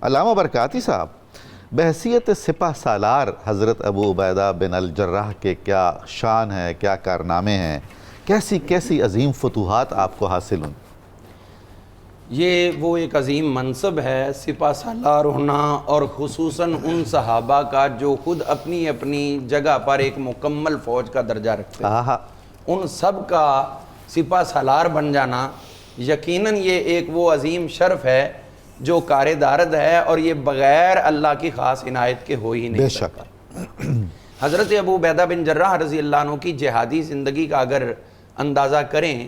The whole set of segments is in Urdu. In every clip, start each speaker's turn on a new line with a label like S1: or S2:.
S1: علامہ برکاتی صاحب، بحیثیت سپہ سالار حضرت ابو عبیدہ بن الجراح کے کیا شان ہے، کیا کارنامے ہیں، کیسی کیسی عظیم فتوحات آپ کو حاصل ہوئیں؟
S2: یہ وہ ایک عظیم منصب ہے سپہ سالار ہونا، اور خصوصاً ان صحابہ کا جو خود اپنی اپنی جگہ پر ایک مکمل فوج کا درجہ رکھتے ہیں، ان سب کا سپہ سالار بن جانا یقیناً یہ ایک وہ عظیم شرف ہے جو کار دارد ہے، اور یہ بغیر اللہ کی خاص عنایت کے ہو ہی نہیں سکتا۔ حضرت ابو عبیدہ بن جراح رضی اللہ عنہ کی جہادی زندگی کا اگر اندازہ کریں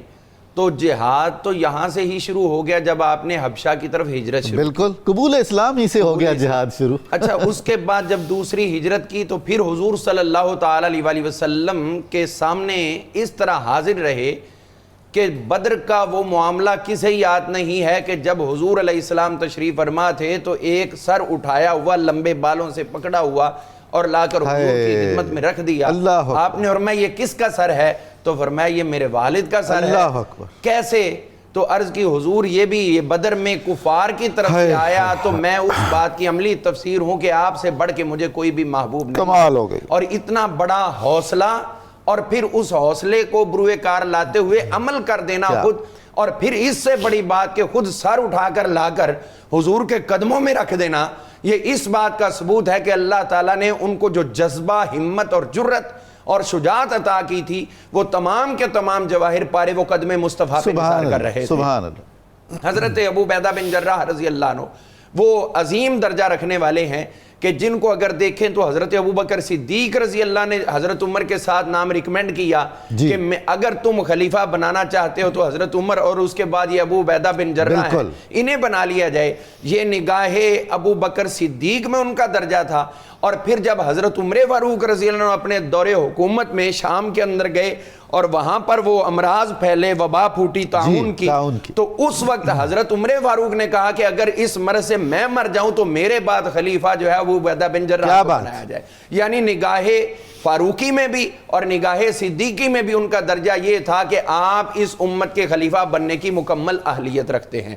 S2: تو جہاد تو یہاں سے ہی شروع ہو گیا جب آپ نے حبشہ کی طرف ہجرت شروع،
S1: بالکل قبول اسلام ہی سے ہو گیا جہاد شروع۔
S2: اچھا، اس کے بعد جب دوسری ہجرت کی تو پھر حضور صلی اللہ تعالیٰ علیہ وسلم کے سامنے اس طرح حاضر رہے کہ بدر کا وہ معاملہ کسے یاد نہیں ہے کہ جب حضور علیہ السلام تشریف فرما تھے تو ایک سر اٹھایا ہوا لمبے بالوں سے پکڑا ہوا اور لا کر حضور کی خدمت میں رکھ دیا۔ آپ نے فرمایا یہ کس کا سر ہے؟ تو فرمایا یہ میرے والد کا سر ہے۔ کیسے؟ تو عرض کی حضور یہ بدر میں کفار کی طرف سے آیا، تو میں اس بات کی عملی تفسیر ہوں کہ آپ سے بڑھ کے مجھے کوئی بھی محبوب نہیں،
S1: کمال ہو گئی۔
S2: اور اتنا بڑا حوصلہ، اور پھر اس حوصلے کو بروئے کار لاتے ہوئے عمل کر دینا خود، اور پھر اس سے بڑی بات کہ خود سر اٹھا کر لا کر حضور کے قدموں میں رکھ دینا، یہ اس بات کا ثبوت ہے کہ اللہ تعالیٰ نے ان کو جو جذبہ، ہمت اور جرت اور شجاعت عطا کی تھی، وہ تمام کے تمام جواہر پارے وہ قدم مصطفیٰ پہ نثار کر رہے تھے۔ حضرت ابو عبیدہ بن جراح رضی اللہ عنہ وہ عظیم درجہ رکھنے والے ہیں کہ جن کو اگر دیکھیں تو حضرت ابوبکر صدیق رضی اللہ نے حضرت عمر کے ساتھ نام ریکمینڈ کیا کہ اگر تم خلیفہ بنانا چاہتے ہو تو حضرت عمر اور اس کے بعد یہ ابو عبیدہ بن جراح ہیں، انہیں بنا لیا جائے۔ یہ نگاہ ابوبکر صدیق میں ان کا درجہ تھا۔ اور پھر جب حضرت عمر فاروق رضی اللہ عنہ اپنے دور حکومت میں شام کے اندر گئے اور وہاں پر وہ امراض پھیلے، وبا پھوٹی طاعون کی، تو اس وقت حضرت عمر فاروق نے کہا کہ اگر اس مرض سے میں مر جاؤں تو میرے بعد خلیفہ جو ہے ابو عبیدہ بن جراح کو بنایا جائے۔ یعنی نگاہ فاروقی میں بھی اور نگاہ صدیقی میں بھی ان کا درجہ یہ تھا کہ آپ اس امت کے خلیفہ بننے کی مکمل اہلیت رکھتے ہیں۔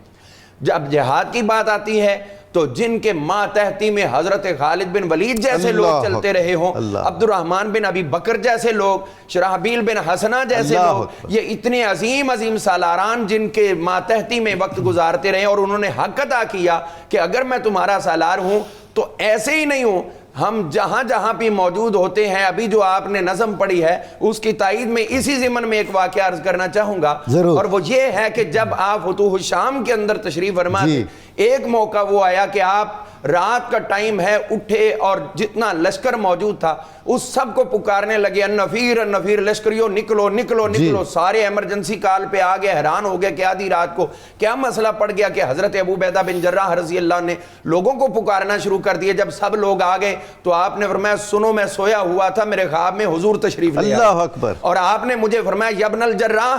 S2: جب جہاد کی بات آتی ہے تو جن کے ماتحتی میں حضرت خالد بن ولید جیسے لوگ چلتے رہے ہوں، عبد الرحمن بن ابی بکر جیسے لوگ، شرحبیل بن حسنہ جیسے لوگ، یہ اتنے عظیم عظیم سالاران جن کے ماتحتی میں وقت گزارتے رہے اور انہوں نے حق ادا کیا کہ اگر میں تمہارا سالار ہوں تو ایسے ہی نہیں ہوں، ہم جہاں جہاں بھی موجود ہوتے ہیں۔ ابھی جو آپ نے نظم پڑھی ہے اس کی تائید میں اسی ضمن میں ایک واقعہ عرض کرنا چاہوں گا، اور وہ یہ ہے کہ جب آپ فتوح الشام کے اندر تشریف فرما تھے، ایک موقع وہ آیا کہ آپ رات کا ٹائم ہے، اٹھے اور جتنا لشکر موجود تھا اس سب کو پکارنے لگے، النفیر النفیر، لشکریوں نکلو نکلو نکلو۔ سارے ایمرجنسی کال پہ آگے، حیران ہو گئے کہ آدھی رات کو کیا مسئلہ پڑ گیا کہ حضرت ابو عبیدہ بن جراح رضی اللہ نے لوگوں کو پکارنا شروع کر دیا۔ جب سب لوگ آ گئے تو آپ نے فرمایا سنو، میں سویا ہوا تھا، میرے خواب میں حضور تشریف لے آئے،
S1: اللہ اکبر، اور
S2: آپ نے مجھے فرمایا یا ابن الجراح،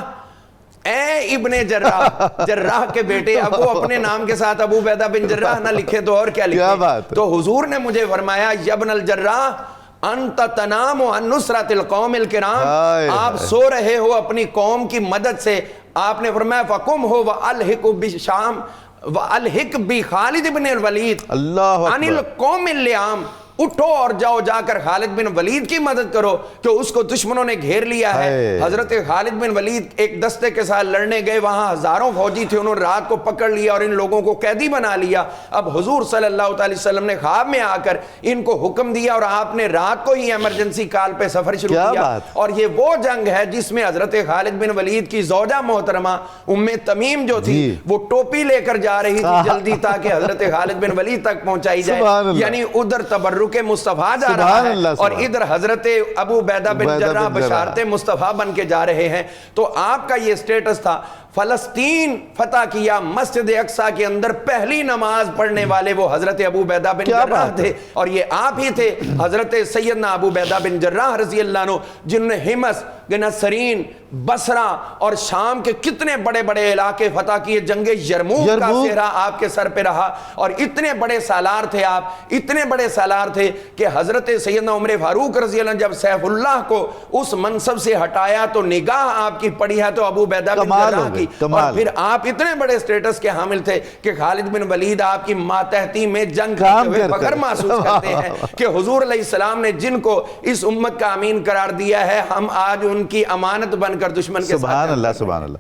S2: اے ابن جراح، جراح کے بیٹے۔ اب وہ اپنے نام کے ساتھ ابو عبیدہ بن جراح نہ لکھے تو اور کیا لکھے؟ تو حضور نے مجھے فرمایا یا ابن الجراح انت تنام عن نصرت القوم الکرام، آپ سو رہے ہو اپنی قوم کی مدد سے۔ آپ نے فرمایا فقم ہو والحق بشام والحق بخالد بن الولید عن القوم اللئام، اٹھو اور جاؤ جا کر خالد بن ولید کی مدد کرو کہ اس کو دشمنوں نے گھیر لیا ہے۔ حضرت خالد بن ولید ایک دستے کے ساتھ لڑنے گئے، وہاں ہزاروں فوجی تھے، انہوں نے رات کو پکڑ لیا اور ان لوگوں کو قیدی بنا لیا۔ اب حضور صلی اللہ علیہ وسلم نے خواب میں آ کر ان کو حکم دیا اور آپ نے رات کو ہی ایمرجنسی کال پہ سفر شروع کیا۔ اور یہ وہ جنگ ہے جس میں حضرت خالد بن ولید کی زوجہ محترمہ ام تمیم جو تھی وہ ٹوپی لے کر جا رہی تھی جلدی تاکہ حضرت خالد بن ولید تک پہنچائی جائے۔ یعنی ادھر تبرک مصطفیٰ جا رہا ہے اور ادھر حضرت ابو عبیدہ بن جراح بشارت مصطفیٰ بن کے جا رہے ہیں۔ تو آپ کا یہ سٹیٹس تھا۔ فلسطین فتح کیا، مسجد اقصیٰ کے اندر پہلی نماز پڑھنے والے وہ حضرت ابو عبیدہ بن جراح تھے، اور یہ آپ ہی تھے حضرت سیدنا ابو عبیدہ بن جراح رضی اللہ عنہ جنہوں نے حمص، نصرین، بصرہ اور شام کے کتنے بڑے بڑے علاقے فتح کیے۔ جنگ یرموک کا صحرا آپ کے سر پہ رہا، اور اتنے بڑے سالار تھے آپ، اتنے بڑے سالار تھے کہ حضرت سیدنا عمر فاروق رضی اللہ عنہ جب سیف اللہ کو اس منصب سے ہٹایا تو نگاہ آپ کی پڑی ہے تو ابو عبیدہ بن جراح کی کی،
S1: کمال۔
S2: اور پھر آپ اتنے بڑے سٹیٹس کے حامل تھے کہ خالد بن ولید آپ کی ماتحتی میں جنگ کرتے ہوئے فخر محسوس کرتے ہیں کہ حضور علیہ السلام نے جن کو اس امت کا امین قرار دیا ہے، ہم آج ان کی امانت بن کر دشمن کے ساتھ
S1: سبحان اللہ، سبحان اللہ۔